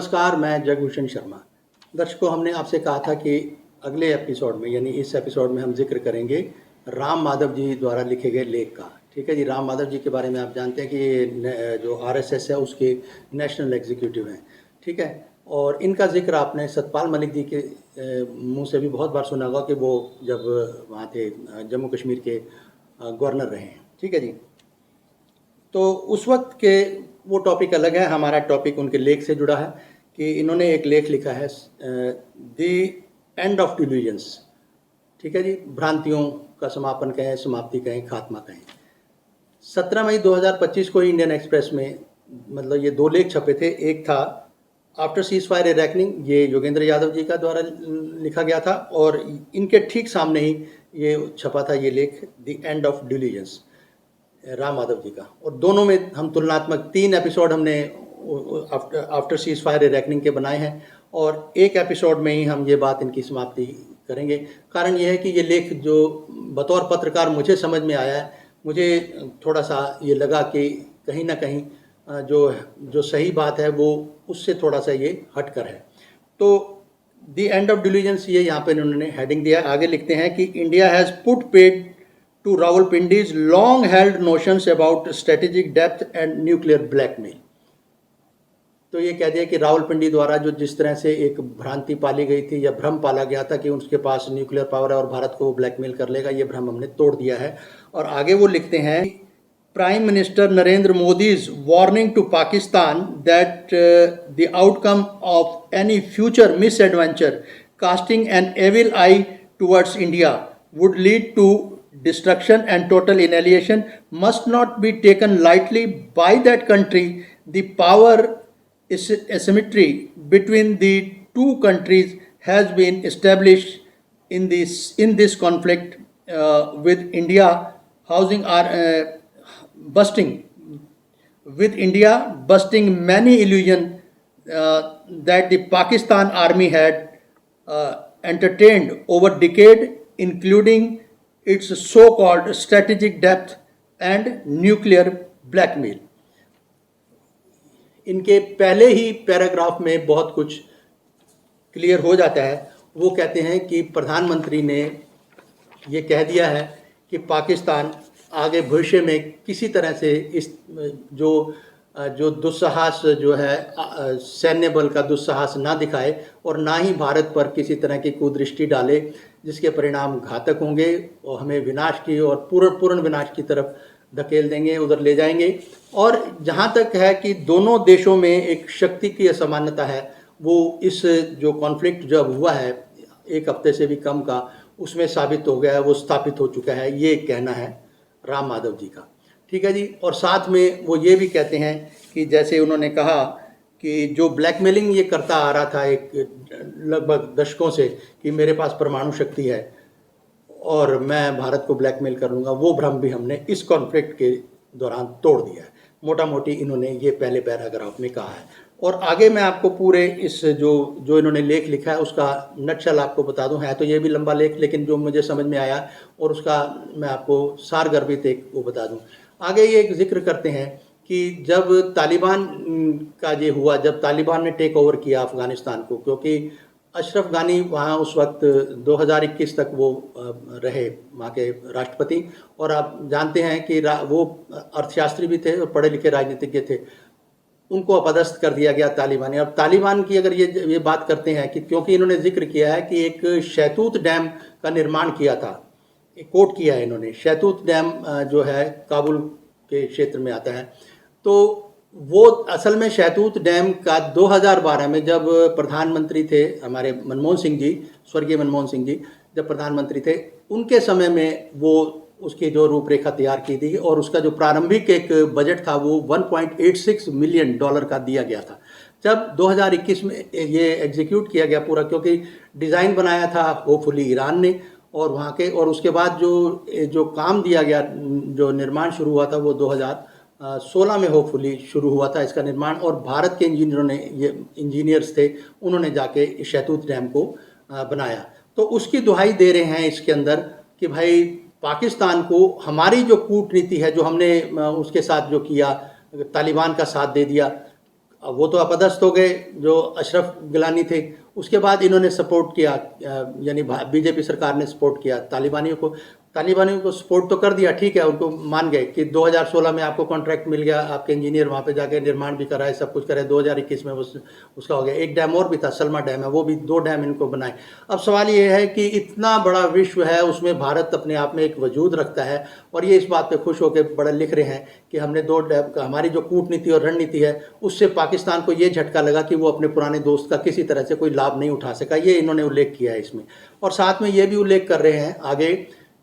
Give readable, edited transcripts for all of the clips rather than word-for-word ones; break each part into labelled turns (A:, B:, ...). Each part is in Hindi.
A: नमस्कार, मैं जगभूषण शर्मा। दर्शकों, हमने आपसे कहा था कि अगले एपिसोड में यानी इस एपिसोड में हम जिक्र करेंगे राम माधव जी द्वारा लिखे गए लेख का। ठीक है जी। राम माधव जी के बारे में आप जानते हैं कि ये जो आरएसएस है उसके नेशनल एग्जीक्यूटिव हैं। ठीक है। और इनका जिक्र आपने सतपाल मलिक जी के मुंह से भी बहुत बार सुना होगा कि वो जब वहाँ थे जम्मू कश्मीर के गवर्नर रहे हैं। ठीक है जी। तो उस वक्त के वो टॉपिक अलग है, हमारा टॉपिक उनके लेख से जुड़ा है कि इन्होंने एक लेख लिखा है द एंड ऑफ डिल्यूजन्स। ठीक है जी। भ्रांतियों का समापन कहें, समाप्ति कहें, खात्मा कहें। 17 मई 2025 को इंडियन एक्सप्रेस में मतलब ये दो लेख छपे थे। एक था आफ्टर सीज फायर ए रैकनिंग, ये योगेंद्र यादव जी का द्वारा लिखा गया था, और इनके ठीक सामने ही ये छपा था ये लेख the end of delusions Ram Madhav ji का। और दोनों में हम तुलनात्मक 3 एपिसोड हमने आफ्टर सीज फायर रैकनिंग के बनाए हैं, और एक एपिसोड में ही हम ये बात इनकी समाप्ति करेंगे। कारण ये है कि ये लेख जो बतौर पत्रकार मुझे समझ में आया है, मुझे थोड़ा सा ये लगा कि कहीं ना कहीं जो सही बात है वो उससे थोड़ा सा ये हटकर है। तो द एंड ऑफ डिल्यूजन्स ये यहाँ पे इन्होंने हेडिंग दिया। आगे लिखते हैं कि India has put paid to Rawalpindi's long-held notions about strategic depth and nuclear blackmail। तो ये कह दिया कि रावलपिंडी द्वारा जो जिस तरह से एक भ्रांति पाली गई थी या भ्रम पाला गया था कि उसके पास न्यूक्लियर पावर है और भारत को ब्लैकमेल कर लेगा, ये भ्रम हमने तोड़ दिया है। और आगे वो लिखते हैं prime minister Narendra Modi's warning to Pakistan that the outcome of any future misadventure casting an evil eye towards India would lead to destruction and total annihilation must not be taken lightly by that country. The power asymmetry between the two countries has been established in this conflict, with India busting many illusions that the Pakistan army had entertained over decade, including its so-called strategic depth and nuclear blackmail। इनके पहले ही पैराग्राफ में बहुत कुछ क्लियर हो जाता है। वो कहते हैं कि प्रधानमंत्री ने ये कह दिया है कि पाकिस्तान आगे भविष्य में किसी तरह से इस जो दुस्साहस जो है सैन्य बल का दुस्साहस ना दिखाए और ना ही भारत पर किसी तरह की कुदृष्टि डाले, जिसके परिणाम घातक होंगे और हमें विनाश की और पूर्ण विनाश की तरफ धकेल देंगे, उधर ले जाएंगे। और जहाँ तक है कि दोनों देशों में एक शक्ति की असमानता है, वो इस जो कॉन्फ्लिक्ट जब हुआ है 1 हफ्ते से भी कम का, उसमें साबित हो गया है, वो स्थापित हो चुका है। ये कहना है राम माधव जी का। ठीक है जी। और साथ में वो ये भी कहते हैं कि जैसे उन्होंने कहा कि जो ब्लैकमेलिंग ये करता आ रहा था एक लगभग दशकों से कि मेरे पास परमाणु शक्ति है और मैं भारत को ब्लैकमेल कर लूँगा, वो भ्रम भी हमने इस कॉन्फ्लिक्ट के दौरान तोड़ दिया है। मोटा मोटी इन्होंने ये पहले पैराग्राफ में कहा है। और आगे मैं आपको पूरे इस जो इन्होंने लेख लिखा है उसका नटशल आपको बता दूं। है तो ये भी लंबा लेख, लेकिन जो मुझे समझ में आया और उसका मैं आपको सारगर्भित एक वो बता दूं। आगे ये एक जिक्र करते हैं कि जब तालिबान का ये हुआ, जब तालिबान ने टेक ओवर किया अफ़गानिस्तान को, क्योंकि अशरफ गानी वहाँ उस वक्त 2021 तक वो रहे वहाँ के राष्ट्रपति, और आप जानते हैं कि वो अर्थशास्त्री भी थे और पढ़े लिखे राजनीतिज्ञ थे। उनको अपदस्थ कर दिया गया तालिबानी। अब तालिबान की अगर ये बात करते हैं कि क्योंकि इन्होंने जिक्र किया है कि एक शैतूत डैम का निर्माण किया था, एक कोट किया है इन्होंने। शैतूत डैम जो है काबुल के क्षेत्र में आता है। तो वो असल में शैतूत डैम का 2012 में जब प्रधानमंत्री थे हमारे मनमोहन सिंह जी, स्वर्गीय मनमोहन सिंह जी जब प्रधानमंत्री थे, उनके समय में वो उसकी जो रूपरेखा तैयार की थी और उसका जो प्रारंभिक एक बजट था वो $1.86 मिलियन का दिया गया था। जब 2021 में ये एग्जीक्यूट किया गया पूरा, क्योंकि डिज़ाइन बनाया था होपफुली ईरान ने, और वहाँ के, और उसके बाद जो काम दिया गया, जो निर्माण शुरू हुआ था वो 2016 में होपफुली शुरू हुआ था इसका निर्माण। और भारत के इंजीनियर्स थे, उन्होंने जाके शैतूत डैम को बनाया। तो उसकी दुहाई दे रहे हैं इसके अंदर कि भाई पाकिस्तान को हमारी जो कूटनीति है, जो हमने उसके साथ जो किया, तालिबान का साथ दे दिया, अब वो तो अपदस्थ हो गए जो अशरफ गिलानी थे। उसके बाद इन्होंने सपोर्ट किया, यानी बीजेपी सरकार ने सपोर्ट किया तालिबानियों को। तालिबानियों को सपोर्ट तो कर दिया, ठीक है, उनको मान गए कि 2016 में आपको कॉन्ट्रैक्ट मिल गया, आपके इंजीनियर वहाँ पे जाके निर्माण भी कराए, सब कुछ करे। 2021 में उसका हो गया। एक डैम और भी था, सलमा डैम है, वो भी 2 डैम इनको बनाए। अब सवाल ये है कि इतना बड़ा विश्व है, उसमें भारत अपने आप में एक वजूद रखता है, और ये इस बात पे खुश होकर बड़ा लिख रहे हैं कि हमने 2 डैम का, हमारी जो कूटनीति और रणनीति है उससे पाकिस्तान को ये झटका लगा कि वो अपने पुराने दोस्त का किसी तरह से कोई लाभ नहीं उठा सका। ये इन्होंने उल्लेख किया है इसमें। और साथ में ये भी उल्लेख कर रहे हैं आगे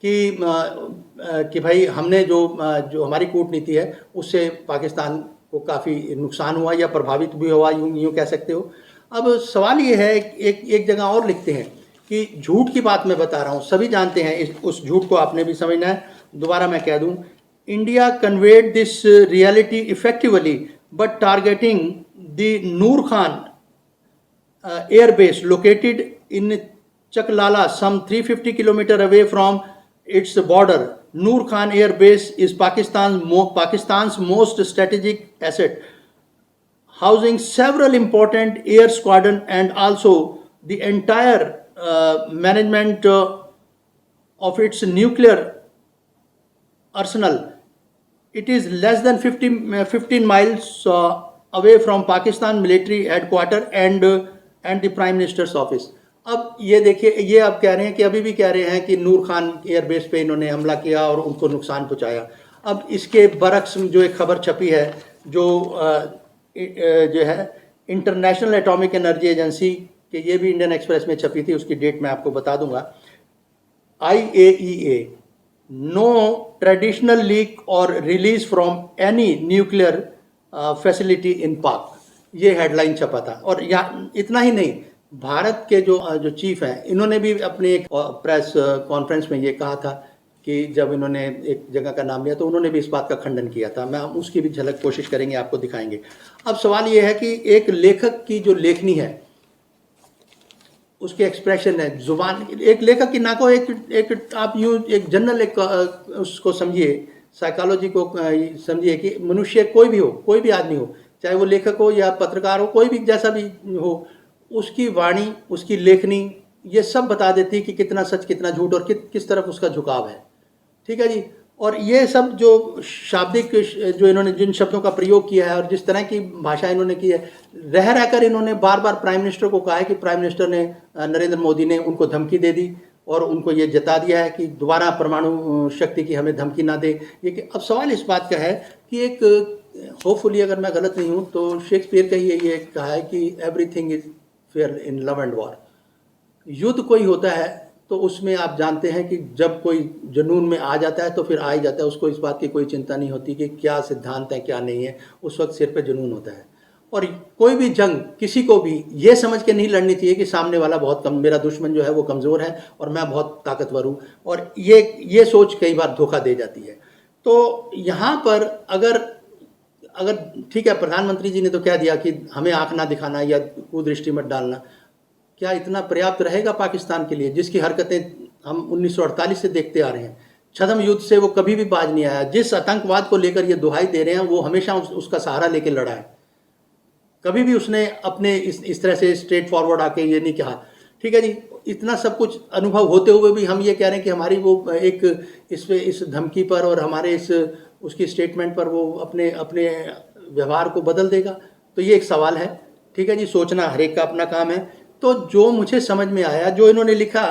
A: कि भाई हमने जो हमारी कूटनीति है उससे पाकिस्तान को काफ़ी नुकसान हुआ या प्रभावित भी हुआ, यूँ कह सकते हो। अब सवाल ये है, एक जगह और लिखते हैं कि झूठ की बात मैं बता रहा हूँ, सभी जानते हैं, उस झूठ को आपने भी समझना है। दोबारा मैं कह दूँ, India conveyed this reality effectively but targeting the Noor Khan air base located in Chaklala, some 350 kilometers away from its border. Noor Khan Air Base is Pakistan's most strategic asset, housing several important air squadron and also the entire management of its nuclear arsenal. It is less than 15 miles away from Pakistan military headquarters and the Prime Minister's office. अब ये देखिए, ये अब कह रहे हैं कि अभी भी कह रहे हैं कि नूर खान एयरबेस पे इन्होंने हमला किया और उनको नुकसान पहुंचाया। अब इसके बरक्स जो एक खबर छपी है, जो है इंटरनेशनल एटॉमिक एनर्जी एजेंसी के, ये भी इंडियन एक्सप्रेस में छपी थी, उसकी डेट मैं आपको बता दूंगा। IAEA, नो ट्रेडिशनल लीक और release from any nuclear facility in पाक, ये हेडलाइन छपा था। और यहाँ इतना ही नहीं, भारत के जो चीफ हैं, इन्होंने भी अपने एक प्रेस कॉन्फ्रेंस में ये कहा था कि जब इन्होंने एक जगह का नाम लिया तो उन्होंने भी इस बात का खंडन किया था। मैं उसकी भी झलक कोशिश करेंगे, आपको दिखाएंगे। अब सवाल ये है कि एक लेखक की जो लेखनी है, उसके एक्सप्रेशन है, जुबान, एक लेखक की ना को एक आप यूँ एक जनरल उसको समझिए, साइकोलॉजी को समझिए कि मनुष्य कोई भी हो, कोई भी आदमी हो, चाहे वो लेखक हो या पत्रकार हो, कोई भी जैसा भी हो, उसकी वाणी, उसकी लेखनी, ये सब बता देती है कि कितना सच कितना झूठ और किस तरफ उसका झुकाव है। ठीक है जी। और ये सब जो शाब्दिक, जो इन्होंने जिन शब्दों का प्रयोग किया है और जिस तरह की भाषा इन्होंने की है, रह रहकर इन्होंने बार बार प्राइम मिनिस्टर को कहा है कि प्राइम मिनिस्टर ने, नरेंद्र मोदी ने उनको धमकी दे दी और उनको ये जता दिया है कि दोबारा परमाणु शक्ति की हमें धमकी ना दे। ये अब सवाल इस बात का है कि एक, होपफुली अगर मैं गलत नहीं हूँ तो शेक्सपियर का ये कहा है कि everything is fair in love and war. युद्ध कोई होता है तो उसमें आप जानते हैं कि जब कोई जुनून में आ जाता है तो फिर आ ही जाता है, उसको इस बात की कोई चिंता नहीं होती कि क्या सिद्धांत है क्या नहीं है, उस वक्त सिर पे जुनून होता है। और कोई भी जंग किसी को भी ये समझ के नहीं लड़नी चाहिए कि सामने वाला बहुत कम, मेरा दुश्मन जो है वो कमज़ोर है और मैं बहुत ताकतवर हूँ, और ये सोच कई बार धोखा दे जाती है। तो यहाँ पर अगर ठीक है, प्रधानमंत्री जी ने तो कह दिया कि हमें आंख ना दिखाना या कुदृष्टि मत डालना, क्या इतना पर्याप्त रहेगा पाकिस्तान के लिए, जिसकी हरकतें हम 1948 से देखते आ रहे हैं? छद्म युद्ध से वो कभी भी बाज नहीं आया। जिस आतंकवाद को लेकर ये दुहाई दे रहे हैं, वो हमेशा उसका सहारा लेकर लड़ा है। कभी भी उसने अपने इस तरह से स्ट्रेट फॉरवर्ड आके ये नहीं कहा। ठीक है जी। इतना सब कुछ अनुभव होते हुए भी हम ये कह रहे हैं कि हमारी वो एक इस धमकी पर और हमारे उसकी स्टेटमेंट पर वो अपने व्यवहार को बदल देगा, तो ये एक सवाल है। ठीक है जी, सोचना हर एक का अपना काम है। तो जो मुझे समझ में आया, जो इन्होंने लिखा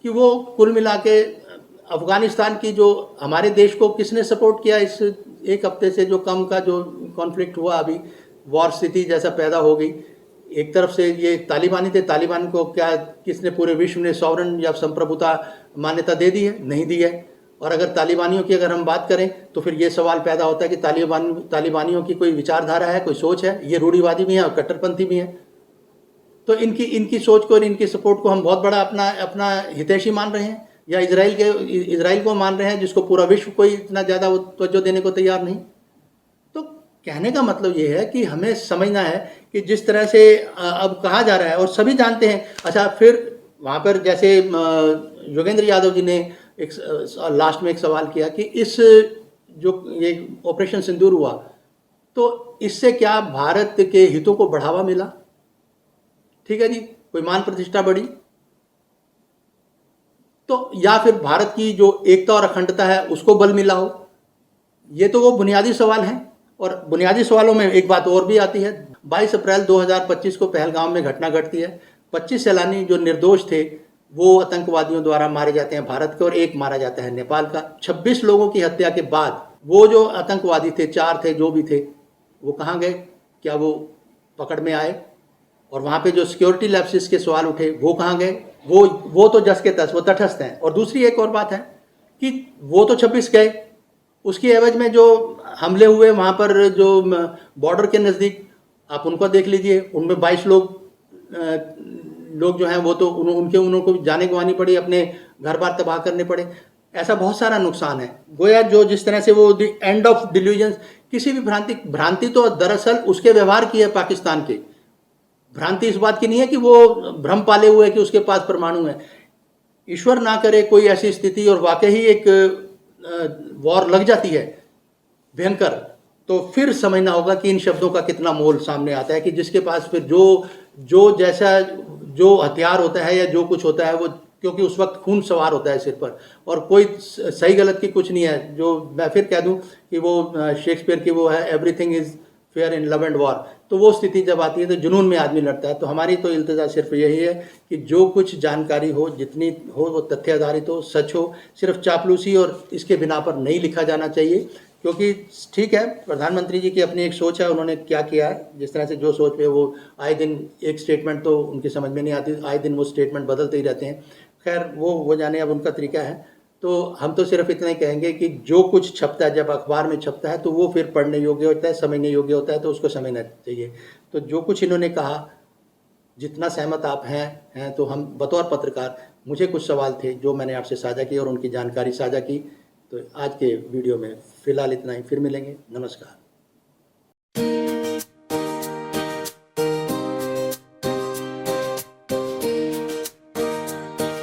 A: कि वो कुल मिला के अफ़गानिस्तान की, जो हमारे देश को किसने सपोर्ट किया इस एक हफ्ते से जो कम का जो कॉन्फ्लिक्ट हुआ, अभी वॉर स्थिति जैसा पैदा हो गई, एक तरफ से ये तालिबानी थे, तालिबान को क्या किसने पूरे विश्व ने सॉवरन या संप्रभुता मान्यता दे दी है? नहीं दी है। और अगर तालिबानियों की अगर हम बात करें तो फिर ये सवाल पैदा होता है कि तालिबानियों की कोई विचारधारा है, कोई सोच है? ये रूढ़िवादी भी हैं और कट्टरपंथी भी हैं। तो इनकी सोच को और इनकी सपोर्ट को हम बहुत बड़ा अपना हितैषी मान रहे हैं, या इजराइल को मान रहे हैं जिसको पूरा विश्व कोई इतना ज़्यादा तवज्जो देने को तैयार नहीं। तो कहने का मतलब ये है कि हमें समझना है कि जिस तरह से अब कहा जा रहा है और सभी जानते हैं। अच्छा, फिर वहाँ पर जैसे योगेंद्र यादव जी ने एक लास्ट में एक सवाल किया कि इस जो ये ऑपरेशन सिंदूर हुआ, तो इससे क्या भारत के हितों को बढ़ावा मिला? ठीक है जी, कोई मान प्रतिष्ठा बढ़ी, तो या फिर भारत की जो एकता और अखंडता है उसको बल मिला हो? ये तो वो बुनियादी सवाल हैं। और बुनियादी सवालों में एक बात और भी आती है। 22 अप्रैल 2025 को पहलगाम में घटना घटती है। 25 सैलानी जो निर्दोष थे वो आतंकवादियों द्वारा मारे जाते हैं भारत के, और एक मारा जाता है नेपाल का। 26 लोगों की हत्या के बाद वो जो आतंकवादी थे, 4 थे जो भी थे, वो कहाँ गए? क्या वो पकड़ में आए? और वहाँ पे जो सिक्योरिटी लैप्सेस के सवाल उठे वो कहाँ गए? वो तो जस के तस, वो तटस्थ हैं। और दूसरी एक और बात है कि वो तो 26 गए, उसकी एवज में जो हमले हुए वहाँ पर जो बॉर्डर के नज़दीक, आप उनको देख लीजिए, उनमें 22 लोग जो हैं वो तो उनको जाने गंवानी पड़ी, अपने घर बार तबाह करने पड़े। ऐसा बहुत सारा नुकसान है। गोया जो जिस तरह से वो द एंड ऑफ डिल्यूजन, किसी भी भ्रांति तो दरअसल उसके व्यवहार की है पाकिस्तान के। भ्रांति इस बात की नहीं है कि वो भ्रम पाले हुए है कि उसके पास परमाणु है। ईश्वर ना करे कोई ऐसी स्थिति और वाकई ही एक वॉर लग जाती है भयंकर, तो फिर समझना होगा कि इन शब्दों का कितना मोल सामने आता है कि जिसके पास फिर जो जैसा जो हथियार होता है या जो कुछ होता है वो, क्योंकि उस वक्त खून सवार होता है सिर पर, और कोई सही गलत की कुछ नहीं है। जो मैं फिर कह दूं कि वो शेक्सपियर की वो है, everything is fair in love and war. तो वो स्थिति जब आती है तो जुनून में आदमी लड़ता है। तो हमारी तो इल्तिजा सिर्फ यही है कि जो कुछ जानकारी हो, जितनी हो, वो तथ्य आधारित हो, सच हो। सिर्फ चापलूसी और इसके बिना पर नहीं लिखा जाना चाहिए। क्योंकि ठीक है, प्रधानमंत्री जी की अपनी एक सोच है, उन्होंने क्या किया है, जिस तरह से जो सोच पे वो आए दिन एक स्टेटमेंट तो उनकी समझ में नहीं आती, आए दिन वो स्टेटमेंट बदलते ही रहते हैं। खैर वो जाने, अब उनका तरीका है। तो हम तो सिर्फ इतना ही कहेंगे कि जो कुछ छपता है, जब अखबार में छपता है तो वो फिर पढ़ने योग्य होता है, समझने योग्य होता है, तो उसको समझना चाहिए। तो जो कुछ इन्होंने कहा, जितना सहमत आप हैं तो हम बतौर पत्रकार, मुझे कुछ सवाल थे जो मैंने आपसे साझा किए और उनकी जानकारी साझा की। तो आज के वीडियो में फ़िलहाल इतना ही, फिर मिलेंगे। नमस्कार।